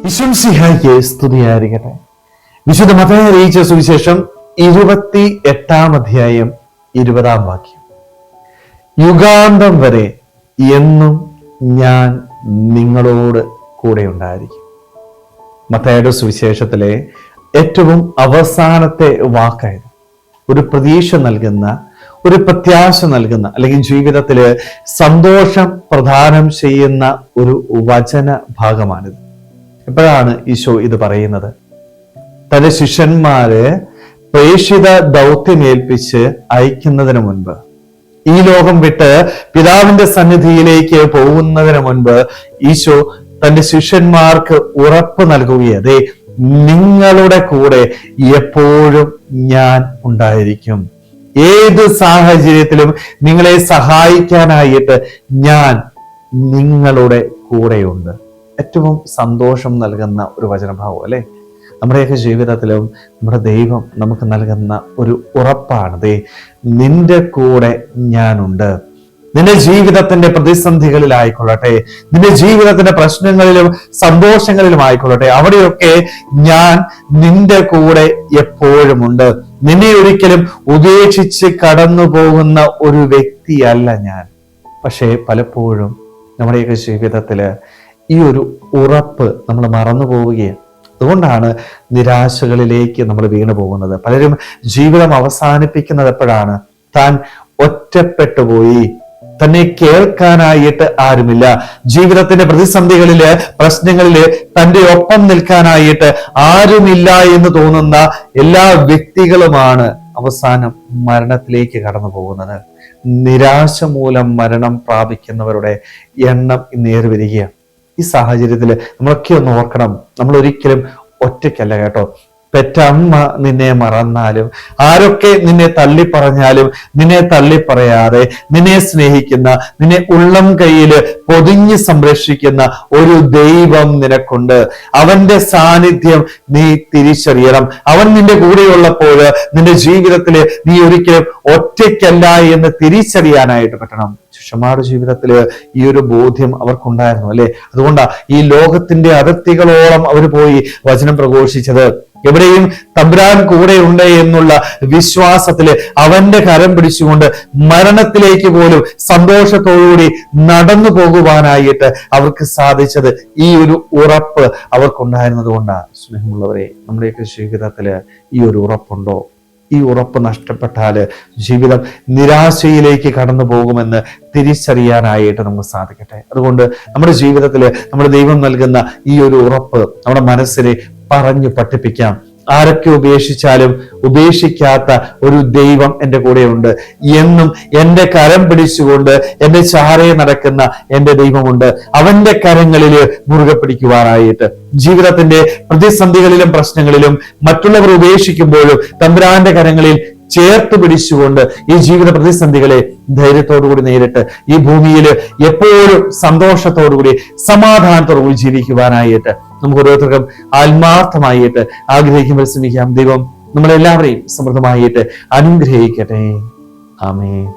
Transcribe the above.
ഈശോമിശിഹായ്ക്ക് സ്തുതിയായിരിക്കട്ടെ. വിശുദ്ധ മത്തായി അറിയിച്ച സുവിശേഷം 28-ാം അധ്യായം 20-ാം വാക്യം. യുഗാന്തം വരെ എന്നും ഞാൻ നിങ്ങളോട് കൂടെ ഉണ്ടായിരിക്കും. മത്തായിയുടെ സുവിശേഷത്തിലെ ഏറ്റവും അവസാനത്തെ വാക്കായത് ഒരു പ്രതീക്ഷ നൽകുന്ന, ഒരു പ്രത്യാശ നൽകുന്ന, അല്ലെങ്കിൽ ജീവിതത്തില് സന്തോഷം പ്രദാനം ചെയ്യുന്ന ഒരു വചന ഭാഗമാണിത്. എപ്പോഴാണ് ഈശോ ഇത് പറയുന്നത്? തന്റെ ശിഷ്യന്മാര് പ്രേക്ഷിത ദൗത്യമേൽപ്പിച്ച് അയക്കുന്നതിന് മുൻപ്, ഈ ലോകം വിട്ട് പിതാവിന്റെ സന്നിധിയിലേക്ക് പോകുന്നതിന് മുൻപ് ഈശോ തന്റെ ശിഷ്യന്മാർക്ക് ഉറപ്പ് നൽകുകയതേ, നിങ്ങളുടെ കൂടെ എപ്പോഴും ഞാൻ ഉണ്ടായിരിക്കും. ഏത് സാഹചര്യത്തിലും നിങ്ങളെ സഹായിക്കാനായിട്ട് ഞാൻ നിങ്ങളുടെ കൂടെയുണ്ട്. ഏറ്റവും സന്തോഷം നൽകുന്ന ഒരു വചനഭാവം അല്ലെ? നമ്മുടെയൊക്കെ ജീവിതത്തിലും നമ്മുടെ ദൈവം നമുക്ക് നൽകുന്ന ഒരു ഉറപ്പാണ്, നിന്റെ കൂടെ ഞാനുണ്ട്. നിന്റെ ജീവിതത്തിന്റെ പ്രതിസന്ധികളിലായിക്കൊള്ളട്ടെ, നിന്റെ ജീവിതത്തിന്റെ പ്രശ്നങ്ങളിലും സന്തോഷങ്ങളിലും ആയിക്കൊള്ളട്ടെ, അവിടെയൊക്കെ ഞാൻ നിന്റെ കൂടെ എപ്പോഴും ഉണ്ട്. നിന്നെ ഒരിക്കലും ഉപേക്ഷിച്ച് കടന്നു പോകുന്ന ഒരു വ്യക്തിയല്ല ഞാൻ. പക്ഷേ പലപ്പോഴും നമ്മുടെയൊക്കെ ജീവിതത്തില് ഈ ഒരു ഉറപ്പ് നമ്മൾ മറന്നു പോവുകയാണ്. അതുകൊണ്ടാണ് നിരാശകളിലേക്ക് നമ്മൾ വീണു പോകുന്നത്. പലരും ജീവിതം അവസാനിപ്പിക്കുന്നത് എപ്പോഴാണ്? താൻ ഒറ്റപ്പെട്ടുപോയി, തന്നെ കേൾക്കാനായിട്ട് ആരുമില്ല, ജീവിതത്തിന്റെ പ്രതിസന്ധികളില്, പ്രശ്നങ്ങളില് തന്റെ ഒപ്പം നിൽക്കാനായിട്ട് ആരുമില്ല എന്ന് തോന്നുന്ന എല്ലാ വ്യക്തികളുമാണ് അവസാനം മരണത്തിലേക്ക് കടന്നു പോകുന്നത്. നിരാശ മൂലം മരണം പ്രാപിക്കുന്നവരുടെ എണ്ണം ഇന്നേറി വരികയാണ്. ഈ സാഹചര്യത്തിൽ നമ്മളൊക്കെ ഒന്ന് ഓർക്കണം, നമ്മൾ ഒരിക്കലും ഒറ്റയ്ക്കല്ല കേട്ടോ. പെറ്റമ്മ നിന്നെ മറന്നാലും, ആരൊക്കെ നിന്നെ തള്ളിപ്പറഞ്ഞാലും, നിന്നെ തള്ളിപ്പറയാതെ നിന്നെ സ്നേഹിക്കുന്ന, നിന്നെ ഉള്ളം കയ്യില് പൊതിഞ്ഞ് സംരക്ഷിക്കുന്ന ഒരു ദൈവം നിനക്കുണ്ട്. അവന്റെ സാന്നിധ്യം നീ തിരിച്ചറിയണം. അവൻ നിന്റെ കൂടെയുള്ളപ്പോൾ നിന്റെ ജീവിതത്തില് നീ ഒരിക്കലും ഒറ്റയ്ക്കല്ല എന്ന് തിരിച്ചറിയാനായിട്ട് പറ്റണം. ശിഷ്യന്മാരുടെ ജീവിതത്തില് ഈ ഒരു ബോധ്യം അവർക്കുണ്ടായിരുന്നു അല്ലെ? അതുകൊണ്ടാ ഈ ലോകത്തിന്റെ അതിർത്തികളോളം അവർ പോയി വചനം പ്രഘോഷിച്ചത്. എവിടെയും തമ്പുരാൻ കൂടെയുണ്ട് എന്നുള്ള വിശ്വാസത്തില് അവന്റെ കരം പിടിച്ചുകൊണ്ട് മരണത്തിലേക്ക് പോലും സന്തോഷത്തോടുകൂടി നടന്നു പോകുവാനായിട്ട് അവർക്ക് സാധിച്ചത് ഈ ഒരു ഉറപ്പ് അവർക്കുണ്ടായിരുന്നത് കൊണ്ടാണ്. സ്നേഹമുള്ളവരെ, നമ്മുടെയൊക്കെ ജീവിതത്തില് ഈ ഒരു ഉറപ്പുണ്ടോ? ഈ ഉറപ്പ് നഷ്ടപ്പെട്ടാല് ജീവിതം നിരാശയിലേക്ക് കടന്നു പോകുമെന്ന് തിരിച്ചറിയാനായിട്ട് നമുക്ക് സാധിക്കട്ടെ. അതുകൊണ്ട് നമ്മുടെ ജീവിതത്തില് നമ്മുടെ ദൈവം നൽകുന്ന ഈ ഒരു ഉറപ്പ് നമ്മുടെ മനസ്സിനെ പറഞ്ഞു പഠിപ്പിക്കാം. ആരൊക്കെ ഉപേക്ഷിച്ചാലും ഉപേക്ഷിക്കാത്ത ഒരു ദൈവം എൻ്റെ കൂടെയുണ്ട്. എന്നും എൻ്റെ കരം പിടിച്ചുകൊണ്ട് എൻ്റെ ചാരയെ നടക്കുന്ന എൻ്റെ ദൈവമുണ്ട്. അവന്റെ കരങ്ങളില് മുറുകെ പിടിക്കുവാനായിട്ട് ജീവിതത്തിന്റെ പ്രതിസന്ധികളിലും പ്രശ്നങ്ങളിലും മറ്റുള്ളവർ ഉപേക്ഷിക്കുമ്പോഴും തമ്പുരാന്റെ കരങ്ങളിൽ ചേർത്ത് പിടിച്ചുകൊണ്ട് ഈ ജീവിത പ്രതിസന്ധികളെ ധൈര്യത്തോടുകൂടി നേരിട്ട് ഈ ഭൂമിയിൽ എപ്പോഴും സന്തോഷത്തോടുകൂടി സമാധാനത്തോടുകൂടി ജീവിക്കുവാനായിട്ട് നമുക്ക് ഓരോരുത്തർക്കും ആത്മാർത്ഥമായിട്ട് ആഗ്രഹിക്കുമ്പോൾ ശ്രമിക്കാം. ദൈവം നമ്മളെല്ലാവരെയും സമൃദ്ധമായിട്ട് അനുഗ്രഹിക്കട്ടെ. ആമേൻ.